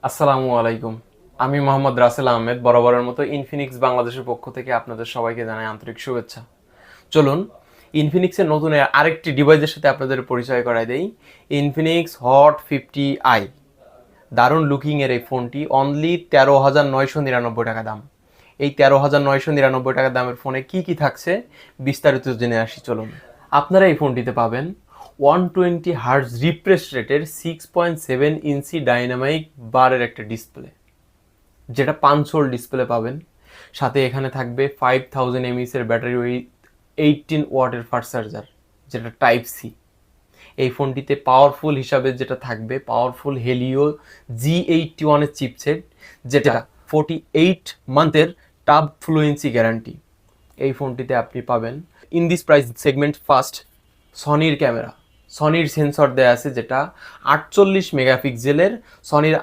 আসসালামু আলাইকুম। আমি মোহাম্মদ রাসেল আহমেদ, বরাবরের মতো ইনফিনিক্স বাংলাদেশের পক্ষ থেকে আপনাদের সবাইকে জানাই আন্তরিক শুভেচ্ছা। চলুন ইনফিনিক্সের নতুন আরেকটি ডিভাইসের সাথে আপনাদের পরিচয় করায় দেই। ইনফিনিক্স হট 50i, দারুণ লুকিংয়ের এই ফোনটি অনলি 13,999 টাকা দাম। এই 13,999 টাকা দামের ফোনে কি কি থাকছে বিস্তারিত জেনে আসি। চলুন, আপনারা এই ফোনটিতে পাবেন 120 হার্জ রিফ্রেশ রেটের 6.7 ইঞ্চি ডাইনামিক বারের একটা ডিসপ্লে, যেটা পাঞ্চোল ডিসপ্লে পাবেন। সাথে এখানে থাকবে 5000 এর ব্যাটারি উইথ 18 ওয়াটের ফাস্ট চার্জার, যেটা টাইপ সি। এই ফোনটিতে পাওয়ারফুল হিসাবে যেটা থাকবে, পাওয়ারফুল হেলিও G81 চিপসেট, যেটা 48 মান্থের টাব ফ্লুয়েন্সি গ্যারান্টি। এই ফোনটিতে আপনি পাবেন in this price segment first সনির ক্যামেরা, সনির সেন্সর দেয়া আছে, যেটা 48 মেগাপিক্সেলের সনির